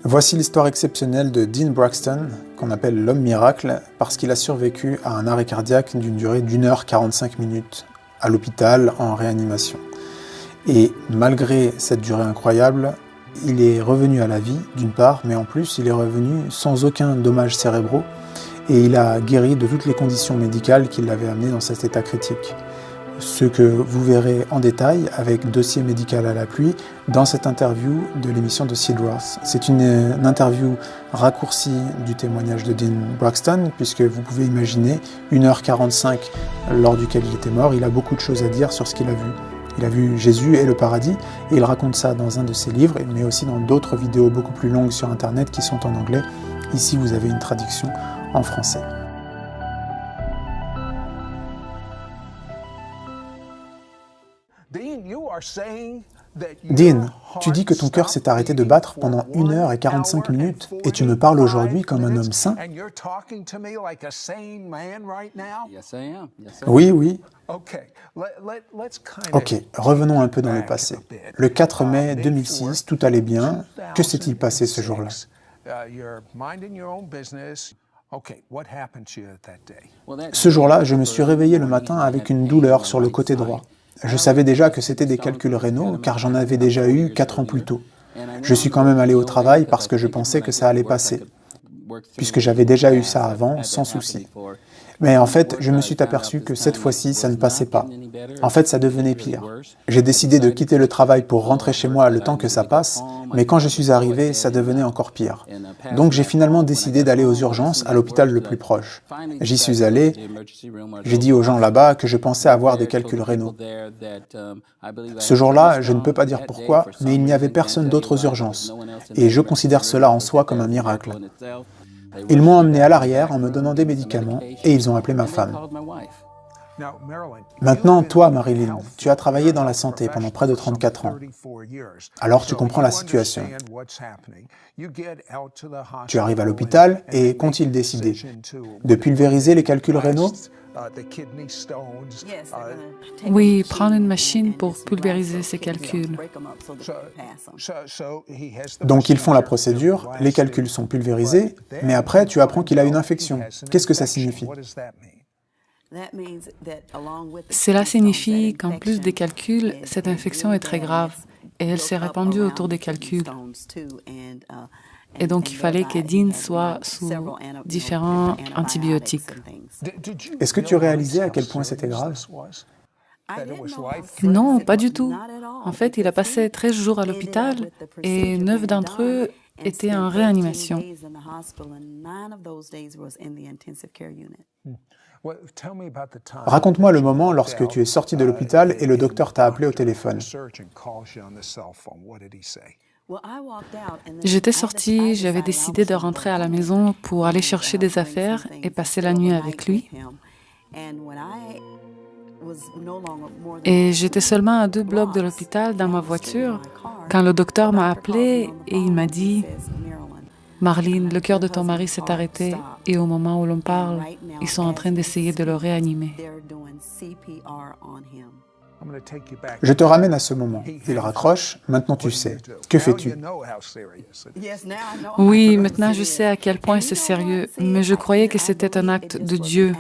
Voici l'histoire exceptionnelle de Dean Braxton, qu'on appelle l'homme miracle, parce qu'il a survécu à un arrêt cardiaque d'une durée d'1h 45 minutes, à l'hôpital en réanimation. Et malgré cette durée incroyable, il est revenu à la vie, d'une part, mais en plus, il est revenu sans aucun dommage cérébraux, et il a guéri de toutes les conditions médicales qui l'avaient amené dans cet état critique. Ce que vous verrez en détail avec dossier médical à l'appui dans cette interview de l'émission de Sid Roth. C'est une interview raccourcie du témoignage de Dean Braxton, puisque vous pouvez imaginer 1h45 lors duquel il était mort. Il a beaucoup de choses à dire sur ce qu'il a vu. Il a vu Jésus et le paradis, et il raconte ça dans un de ses livres, mais aussi dans d'autres vidéos beaucoup plus longues sur Internet qui sont en anglais. Ici, vous avez une traduction en français. Dean, tu dis que ton cœur s'est arrêté de battre pendant 1h45 minutes et tu me parles aujourd'hui comme un homme sain? Oui, oui. Ok, revenons un peu dans le passé. Le 4 mai 2006, tout allait bien. Que s'est-il passé ce jour-là? Ce jour-là, je me suis réveillé le matin avec une douleur sur le côté droit. Je savais déjà que c'était des calculs rénaux, car j'en avais déjà eu 4 ans plus tôt. Je suis quand même allé au travail parce que je pensais que ça allait passer, puisque j'avais déjà eu ça avant, sans souci. Mais en fait, je me suis aperçu que cette fois-ci, ça ne passait pas. En fait, ça devenait pire. J'ai décidé de quitter le travail pour rentrer chez moi le temps que ça passe, mais quand je suis arrivé, ça devenait encore pire. Donc j'ai finalement décidé d'aller aux urgences à l'hôpital le plus proche. J'y suis allé, j'ai dit aux gens là-bas que je pensais avoir des calculs rénaux. Ce jour-là, je ne peux pas dire pourquoi, mais il n'y avait personne d'autre aux urgences, et je considère cela en soi comme un miracle. Ils m'ont emmené à l'arrière en me donnant des médicaments et ils ont appelé ma femme. Maintenant, toi, Marilyn, tu as travaillé dans la santé pendant près de 34 ans. Alors tu comprends la situation. Tu arrives à l'hôpital et qu'ont-ils décidé? De pulvériser les calculs rénaux? Oui, prendre une machine pour pulvériser ces calculs. Donc ils font la procédure, les calculs sont pulvérisés, mais après tu apprends qu'il a une infection. Qu'est-ce que ça signifie? Cela signifie qu'en plus des calculs, cette infection est très grave et elle s'est répandue autour des calculs. Et donc il fallait que Dean soit sous différents antibiotiques. Est-ce que tu réalisais à quel point c'était grave? Non, pas du tout. En fait, il a passé 13 jours à l'hôpital et 9 d'entre eux étaient en réanimation. Raconte-moi le moment lorsque tu es sorti de l'hôpital et le docteur t'a appelé au téléphone. J'étais sortie, j'avais décidé de rentrer à la maison pour aller chercher des affaires et passer la nuit avec lui. Et j'étais seulement à 2 blocs de l'hôpital dans ma voiture quand le docteur m'a appelé et il m'a dit « Marlene, le cœur de ton mari s'est arrêté et au moment où l'on parle, ils sont en train d'essayer de le réanimer. » Je te ramène à ce moment. Il raccroche, maintenant tu sais. Que fais-tu? Oui, maintenant je sais à quel point c'est sérieux, mais je croyais que c'était un acte de Dieu.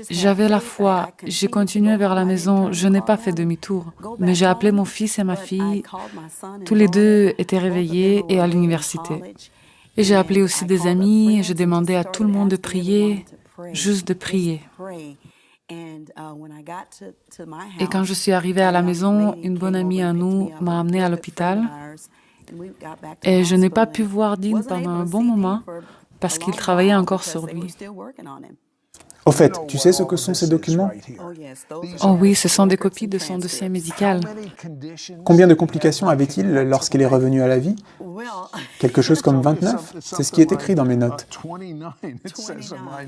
J'avais la foi, j'ai continué vers la maison, je n'ai pas fait demi-tour, mais j'ai appelé mon fils et ma fille. Tous les deux étaient réveillés et à l'université. Et j'ai appelé aussi des amis, et j'ai demandé à tout le monde de prier, juste de prier. Et quand je suis arrivée à la maison, une bonne amie à nous m'a amenée à l'hôpital. Et je n'ai pas pu voir Dean pendant un bon moment parce qu'il travaillait encore sur lui. Au fait, tu sais ce que sont ces documents? Oh oui, ce sont des copies de son dossier médical. Combien de complications avait-il lorsqu'il est revenu à la vie? Quelque chose comme 29? C'est ce qui est écrit dans mes notes.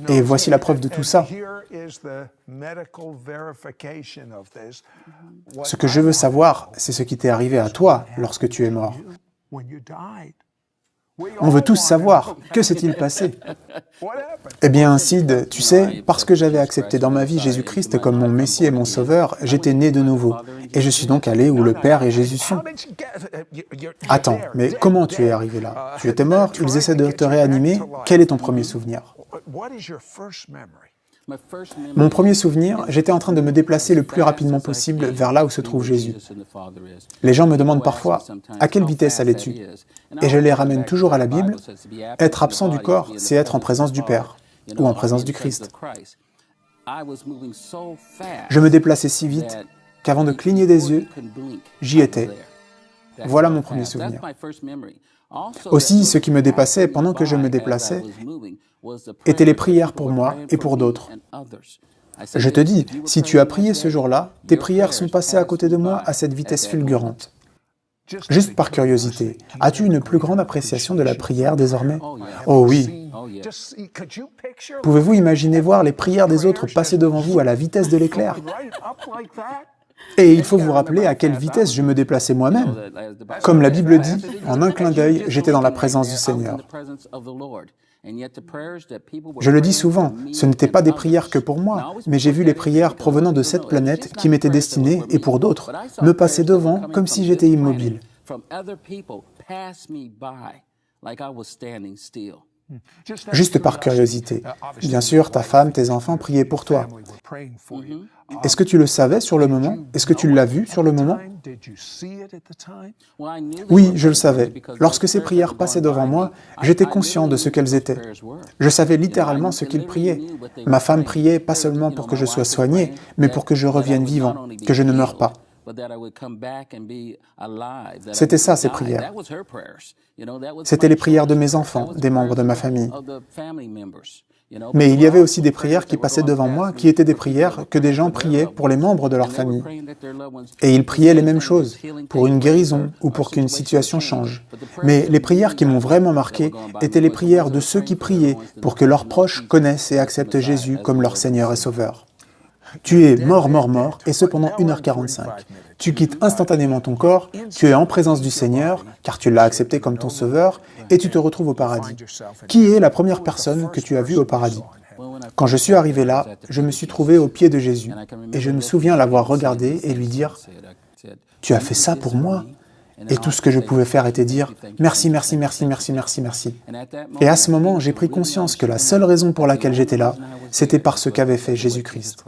Et voici la preuve de tout ça. Ce que je veux savoir, c'est ce qui t'est arrivé à toi lorsque tu es mort. On veut tous savoir, que s'est-il passé? Eh bien, Sid, tu sais, parce que j'avais accepté dans ma vie Jésus-Christ comme mon Messie et mon Sauveur, j'étais né de nouveau. Et je suis donc allé où le Père et Jésus sont. Attends, mais comment tu es arrivé là? Tu étais mort, ils essaient de te réanimer. Quel est ton premier souvenir? Mon premier souvenir, j'étais en train de me déplacer le plus rapidement possible vers là où se trouve Jésus. Les gens me demandent parfois, à quelle vitesse allais-tu? Et je les ramène toujours à la Bible. Être absent du corps, c'est être en présence du Père, ou en présence du Christ. Je me déplaçais si vite qu'avant de cligner des yeux, j'y étais. Voilà mon premier souvenir. Aussi, ce qui me dépassait pendant que je me déplaçais étaient les prières pour moi et pour d'autres. Je te dis, si tu as prié ce jour-là, tes prières sont passées à côté de moi à cette vitesse fulgurante. Juste par curiosité, as-tu une plus grande appréciation de la prière désormais? Oh oui. Pouvez-vous imaginer voir les prières des autres passer devant vous à la vitesse de l'éclair? Et il faut vous rappeler à quelle vitesse je me déplaçais moi-même. Comme la Bible dit, en un clin d'œil, j'étais dans la présence du Seigneur. Je le dis souvent, ce n'étaient pas des prières que pour moi, mais j'ai vu les prières provenant de cette planète qui m'étaient destinées, et pour d'autres, me passer devant comme si j'étais immobile. Juste par curiosité. Bien sûr, ta femme, tes enfants priaient pour toi. Est-ce que tu le savais sur le moment? Est-ce que tu l'as vu sur le moment? Oui, je le savais. Lorsque ces prières passaient devant moi, j'étais conscient de ce qu'elles étaient. Je savais littéralement ce qu'ils priaient. Ma femme priait pas seulement pour que je sois soigné, mais pour que je revienne vivant, que je ne meure pas. C'était ça, ces prières. C'était les prières de mes enfants, des membres de ma famille. Mais il y avait aussi des prières qui passaient devant moi, qui étaient des prières que des gens priaient pour les membres de leur famille. Et ils priaient les mêmes choses, pour une guérison ou pour qu'une situation change. Mais les prières qui m'ont vraiment marqué étaient les prières de ceux qui priaient pour que leurs proches connaissent et acceptent Jésus comme leur Seigneur et Sauveur. Tu es mort, mort, mort, et ce pendant 1h45. Tu quittes instantanément ton corps, tu es en présence du Seigneur, car tu l'as accepté comme ton Sauveur, et tu te retrouves au paradis. Qui est la première personne que tu as vue au paradis? Quand je suis arrivé là, je me suis trouvé aux pieds de Jésus, et je me souviens l'avoir regardé et lui dire « Tu as fait ça pour moi ?» Et tout ce que je pouvais faire était dire « Merci, merci, merci, merci, merci, merci ». Et à ce moment, j'ai pris conscience que la seule raison pour laquelle j'étais là, c'était par ce qu'avait fait Jésus-Christ.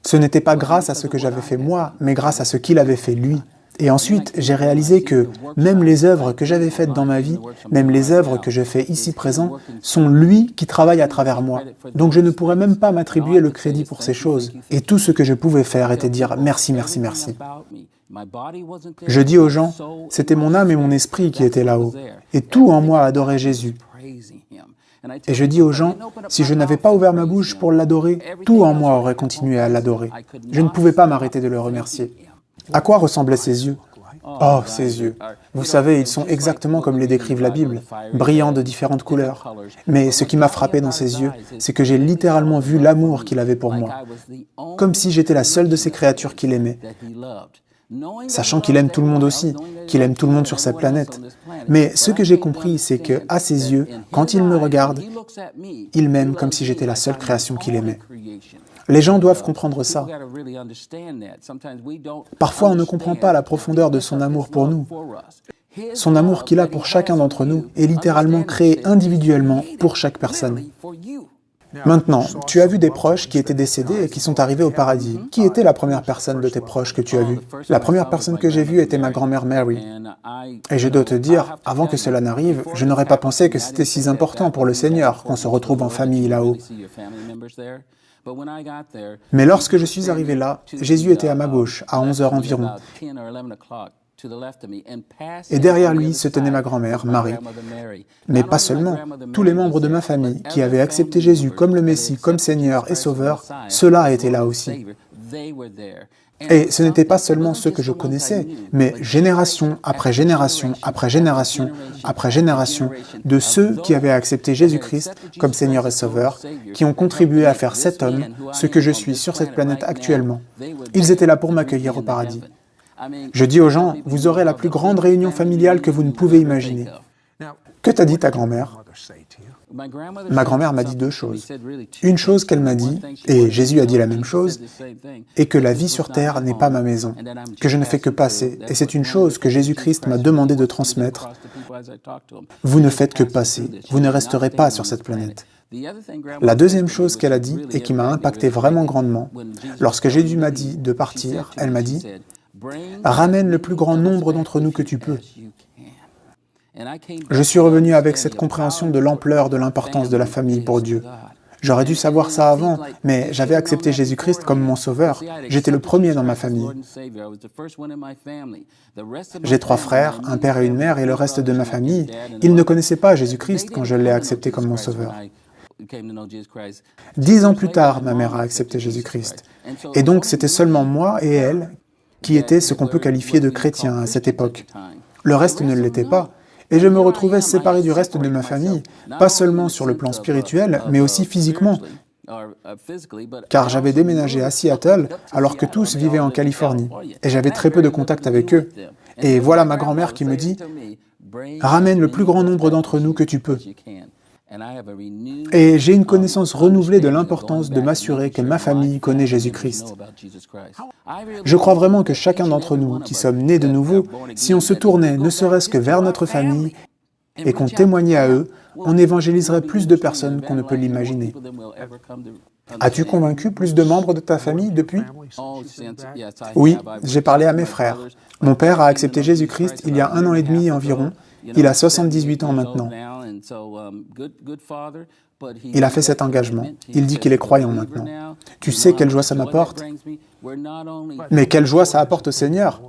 Ce n'était pas grâce à ce que j'avais fait moi, mais grâce à ce qu'il avait fait lui. Et ensuite, j'ai réalisé que même les œuvres que j'avais faites dans ma vie, même les œuvres que je fais ici présent, sont lui qui travaille à travers moi. Donc je ne pourrais même pas m'attribuer le crédit pour ces choses. Et tout ce que je pouvais faire était dire « Merci, merci, merci ». Je dis aux gens, c'était mon âme et mon esprit qui étaient là-haut, et tout en moi adorait Jésus. Et je dis aux gens, si je n'avais pas ouvert ma bouche pour l'adorer, tout en moi aurait continué à l'adorer. Je ne pouvais pas m'arrêter de le remercier. À quoi ressemblaient ses yeux? Oh, ses yeux. Vous savez, ils sont exactement comme les décrive la Bible, brillants de différentes couleurs. Mais ce qui m'a frappé dans ses yeux, c'est que j'ai littéralement vu l'amour qu'il avait pour moi, comme si j'étais la seule de ces créatures qu'il aimait. Sachant qu'il aime tout le monde aussi, qu'il aime tout le monde sur cette planète. Mais ce que j'ai compris, c'est que, à ses yeux, quand il me regarde, il m'aime comme si j'étais la seule création qu'il aimait. Les gens doivent comprendre ça. Parfois, on ne comprend pas la profondeur de son amour pour nous. Son amour qu'il a pour chacun d'entre nous est littéralement créé individuellement pour chaque personne. Maintenant, tu as vu des proches qui étaient décédés et qui sont arrivés au paradis. Qui était la première personne de tes proches que tu as vue? La première personne que j'ai vue était ma grand-mère Mary. Et je dois te dire, avant que cela n'arrive, je n'aurais pas pensé que c'était si important pour le Seigneur qu'on se retrouve en famille là-haut. Mais lorsque je suis arrivé là, Jésus était à ma gauche, à 11 heures environ. Et derrière lui se tenait ma grand-mère, Marie. Mais pas seulement, tous les membres de ma famille qui avaient accepté Jésus comme le Messie, comme Seigneur et Sauveur, ceux-là étaient là aussi. Et ce n'était pas seulement ceux que je connaissais, mais génération après génération après génération après génération de ceux qui avaient accepté Jésus-Christ comme Seigneur et Sauveur, qui ont contribué à faire cet homme ce que je suis sur cette planète actuellement. Ils étaient là pour m'accueillir au paradis. Je dis aux gens, vous aurez la plus grande réunion familiale que vous ne pouvez imaginer. Que t'a dit ta grand-mère? Ma grand-mère m'a dit deux choses. Une chose qu'elle m'a dit, et Jésus a dit la même chose, est que la vie sur terre n'est pas ma maison, que je ne fais que passer. Et c'est une chose que Jésus-Christ m'a demandé de transmettre. Vous ne faites que passer, vous ne resterez pas sur cette planète. La deuxième chose qu'elle a dit, et qui m'a impacté vraiment grandement, lorsque Jésus m'a dit de partir, elle m'a dit « Ramène le plus grand nombre d'entre nous que tu peux ». Je suis revenu avec cette compréhension de l'ampleur de l'importance de la famille pour Dieu. J'aurais dû savoir ça avant, mais j'avais accepté Jésus-Christ comme mon sauveur. J'étais le premier dans ma famille. J'ai 3 frères, un père et une mère, et le reste de ma famille, ils ne connaissaient pas Jésus-Christ quand je l'ai accepté comme mon sauveur. 10 ans plus tard, ma mère a accepté Jésus-Christ. Et donc, c'était seulement moi et elle qui étaient ce qu'on peut qualifier de chrétiens à cette époque. Le reste ne l'était pas. Et je me retrouvais séparé du reste de ma famille, pas seulement sur le plan spirituel, mais aussi physiquement, car j'avais déménagé à Seattle alors que tous vivaient en Californie, et j'avais très peu de contact avec eux. Et voilà ma grand-mère qui me dit « Ramène le plus grand nombre d'entre nous que tu peux ». Et j'ai une connaissance renouvelée de l'importance de m'assurer que ma famille connaît Jésus-Christ. Je crois vraiment que chacun d'entre nous, qui sommes nés de nouveau, si on se tournait ne serait-ce que vers notre famille et qu'on témoignait à eux, on évangéliserait plus de personnes qu'on ne peut l'imaginer. As-tu convaincu plus de membres de ta famille depuis? Oui, j'ai parlé à mes frères. Mon père a accepté Jésus-Christ il y a 1 an et demi environ. Il a 78 ans maintenant. Il a fait cet engagement. Il dit qu'il est croyant maintenant. Tu sais quelle joie ça m'apporte? Mais quelle joie ça apporte au Seigneur?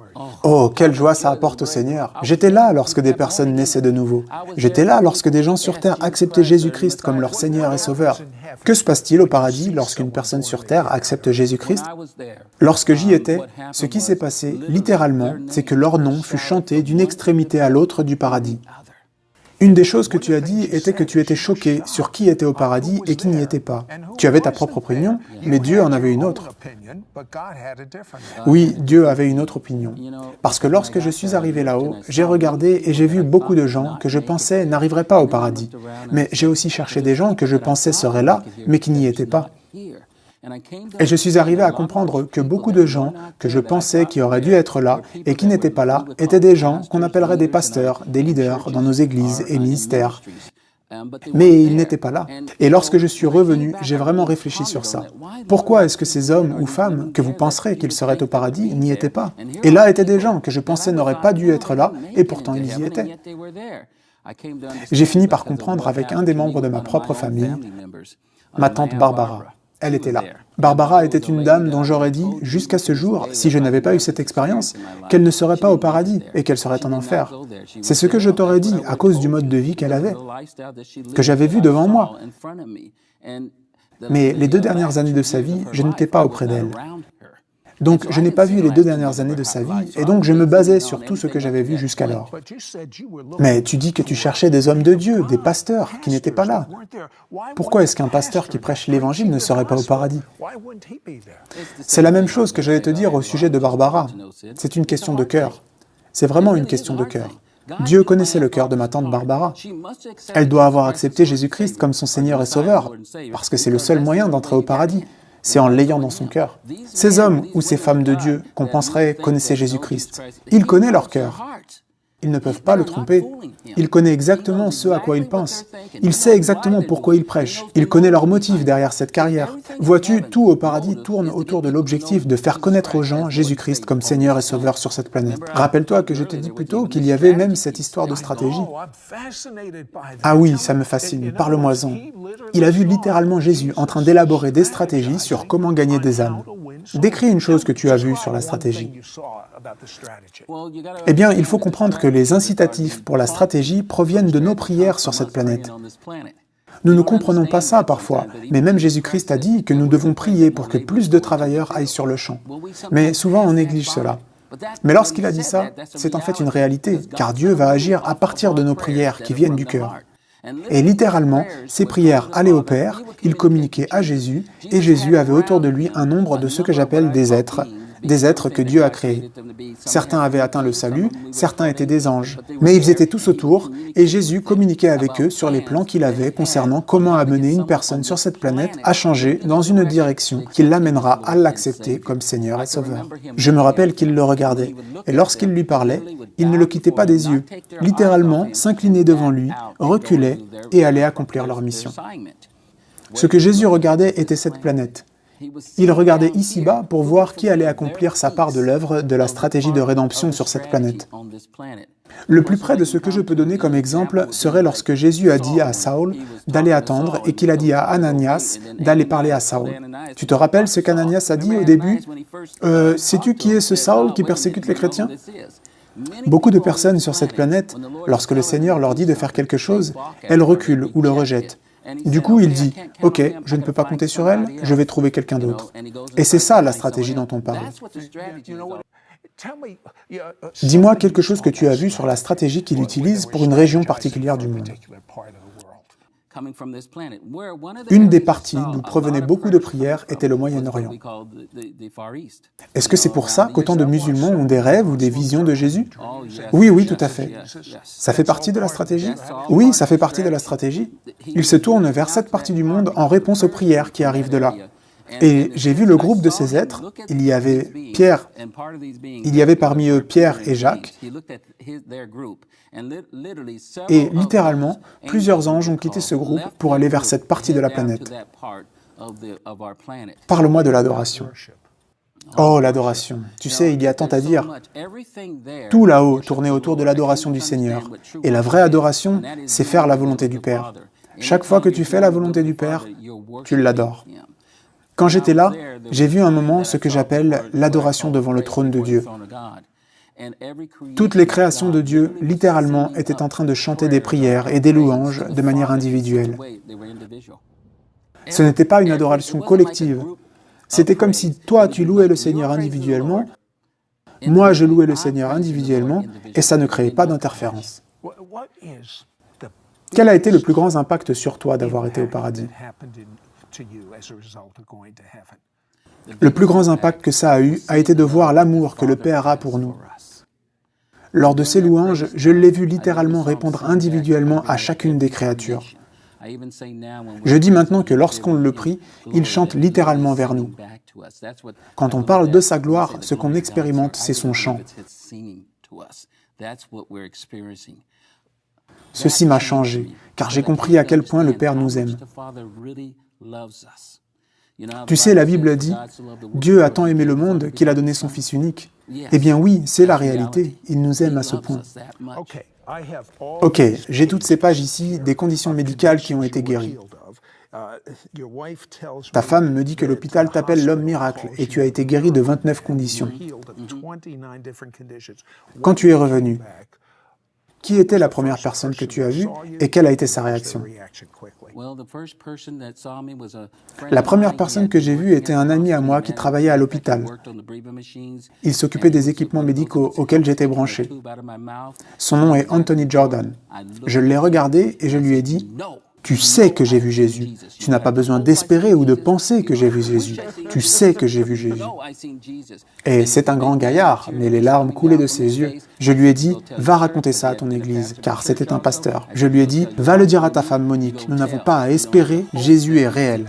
Oh, quelle joie ça apporte au Seigneur! J'étais là lorsque des personnes naissaient de nouveau. J'étais là lorsque des gens sur terre acceptaient Jésus-Christ comme leur Seigneur et Sauveur. Que se passe-t-il au paradis lorsqu'une personne sur terre accepte Jésus-Christ? Lorsque j'y étais, ce qui s'est passé, littéralement, c'est que leur nom fut chanté d'une extrémité à l'autre du paradis. Une des choses que tu as dit était que tu étais choqué sur qui était au paradis et qui n'y était pas. Tu avais ta propre opinion, mais Dieu en avait une autre. Oui, Dieu avait une autre opinion. Parce que lorsque je suis arrivé là-haut, j'ai regardé et j'ai vu beaucoup de gens que je pensais n'arriveraient pas au paradis. Mais j'ai aussi cherché des gens que je pensais seraient là, mais qui n'y étaient pas. Et je suis arrivé à comprendre que beaucoup de gens que je pensais qui auraient dû être là et qui n'étaient pas là étaient des gens qu'on appellerait des pasteurs, des leaders dans nos églises et ministères. Mais ils n'étaient pas là. Et lorsque je suis revenu, j'ai vraiment réfléchi sur ça. Pourquoi est-ce que ces hommes ou femmes que vous penserez qu'ils seraient au paradis n'y étaient pas? Et là étaient des gens que je pensais n'auraient pas dû être là, et pourtant ils y étaient. J'ai fini par comprendre avec un des membres de ma propre famille, ma tante Barbara. Elle était là. Barbara était une dame dont j'aurais dit, jusqu'à ce jour, si je n'avais pas eu cette expérience, qu'elle ne serait pas au paradis et qu'elle serait en enfer. C'est ce que je t'aurais dit à cause du mode de vie qu'elle avait, que j'avais vu devant moi. Mais les 2 dernières années de sa vie, je n'étais pas auprès d'elle. Donc, je n'ai pas vu les 2 dernières années de sa vie, et donc je me basais sur tout ce que j'avais vu jusqu'alors. Mais tu dis que tu cherchais des hommes de Dieu, des pasteurs, qui n'étaient pas là. Pourquoi est-ce qu'un pasteur qui prêche l'Évangile ne serait pas au paradis? C'est la même chose que j'allais te dire au sujet de Barbara. C'est une question de cœur. C'est vraiment une question de cœur. Dieu connaissait le cœur de ma tante Barbara. Elle doit avoir accepté Jésus-Christ comme son Seigneur et Sauveur, parce que c'est le seul moyen d'entrer au paradis. C'est en l'ayant dans son cœur. Ces hommes ou ces femmes de Dieu qu'on penserait connaissaient Jésus-Christ, il connaît leur cœur. Ils ne peuvent pas le tromper. Il connaît exactement ce à quoi ils pensent. Il sait exactement pourquoi ils prêchent. Il connaît leurs motifs derrière cette carrière. Vois-tu, tout au paradis tourne autour de l'objectif de faire connaître aux gens Jésus-Christ comme Seigneur et Sauveur sur cette planète. Rappelle-toi que je t'ai dit plus tôt qu'il y avait même cette histoire de stratégie. Ah oui, ça me fascine. Parle-moi-en. Il a vu littéralement Jésus en train d'élaborer des stratégies sur comment gagner des âmes. Décris une chose que tu as vue sur la stratégie. Eh bien, il faut comprendre que les incitatifs pour la stratégie proviennent de nos prières sur cette planète. Nous ne comprenons pas ça parfois, mais même Jésus-Christ a dit que nous devons prier pour que plus de travailleurs aillent sur le champ. Mais souvent, on néglige cela. Mais lorsqu'il a dit ça, c'est en fait une réalité, car Dieu va agir à partir de nos prières qui viennent du cœur. Et littéralement, ces prières allaient au Père, il communiquait à Jésus, et Jésus avait autour de lui un nombre de ce que j'appelle des êtres, des êtres que Dieu a créés. Certains avaient atteint le salut, certains étaient des anges. Mais ils étaient tous autour, et Jésus communiquait avec eux sur les plans qu'il avait concernant comment amener une personne sur cette planète à changer dans une direction qui l'amènera à l'accepter comme Seigneur et Sauveur. Je me rappelle qu'il le regardait, et lorsqu'il lui parlait, il ne le quittait pas des yeux. Littéralement, s'inclinait devant lui, reculait et allait accomplir leur mission. Ce que Jésus regardait était cette planète. Il regardait ici-bas pour voir qui allait accomplir sa part de l'œuvre de la stratégie de rédemption sur cette planète. Le plus près de ce que je peux donner comme exemple serait lorsque Jésus a dit à Saül d'aller attendre et qu'il a dit à Ananias d'aller parler à Saül. Tu te rappelles ce qu'Ananias a dit au début ? Sais-tu qui est ce Saül qui persécute les chrétiens ? Beaucoup de personnes sur cette planète, lorsque le Seigneur leur dit de faire quelque chose, elles reculent ou le rejettent. Du coup, il dit « Ok, je ne peux pas compter sur elle, je vais trouver quelqu'un d'autre. » Et c'est ça la stratégie dont on parle. Dis-moi quelque chose que tu as vu sur la stratégie qu'il utilise pour une région particulière du monde. Une des parties d'où provenaient beaucoup de prières était le Moyen-Orient. Est-ce que c'est pour ça qu'autant de musulmans ont des rêves ou des visions de Jésus ? Oui, oui, tout à fait. Ça fait partie de la stratégie ? Oui, ça fait partie de la stratégie. Il se tourne vers cette partie du monde en réponse aux prières qui arrivent de là. Et j'ai vu le groupe de ces êtres, il y avait parmi eux Pierre et Jacques, et littéralement, plusieurs anges ont quitté ce groupe pour aller vers cette partie de la planète. Parle-moi de l'adoration. Oh, l'adoration. Tu sais, il y a tant à dire. Tout là-haut tournait autour de l'adoration du Seigneur. Et la vraie adoration, c'est faire la volonté du Père. Chaque fois que tu fais la volonté du Père, tu l'adores. Quand j'étais là, j'ai vu un moment ce que j'appelle l'adoration devant le trône de Dieu. Toutes les créations de Dieu, littéralement, étaient en train de chanter des prières et des louanges de manière individuelle. Ce n'était pas une adoration collective. C'était comme si toi, tu louais le Seigneur individuellement, moi, je louais le Seigneur individuellement, et ça ne créait pas d'interférence. Quel a été le plus grand impact sur toi d'avoir été au paradis ? Le plus grand impact que ça a eu a été de voir l'amour que le Père a pour nous. Lors de ces louanges, je l'ai vu littéralement répondre individuellement à chacune des créatures. Je dis maintenant que lorsqu'on le prie, il chante littéralement vers nous. Quand on parle de sa gloire, ce qu'on expérimente, c'est son chant. Ceci m'a changé, car j'ai compris à quel point le Père nous aime. Tu sais, la Bible dit « Dieu a tant aimé le monde qu'il a donné son Fils unique ». Eh bien oui, c'est la réalité. Il nous aime à ce point. Ok, j'ai toutes ces pages ici, des conditions médicales qui ont été guéries. Ta femme me dit que l'hôpital t'appelle l'homme miracle et tu as été guéri de 29 conditions. Quand tu es revenu, qui était la première personne que tu as vue et quelle a été sa réaction ? La première personne que j'ai vue était un ami à moi qui travaillait à l'hôpital. Il s'occupait des équipements médicaux auxquels j'étais branché. Son nom est Anthony Jordan. Je l'ai regardé et je lui ai dit « Tu sais que j'ai vu Jésus. Tu n'as pas besoin d'espérer ou de penser que j'ai vu Jésus. Tu sais que j'ai vu Jésus. » Et c'est un grand gaillard, mais les larmes coulaient de ses yeux. Je lui ai dit « Va raconter ça à ton église, car c'était un pasteur. » Je lui ai dit « Va le dire à ta femme Monique. Nous n'avons pas à espérer, Jésus est réel. »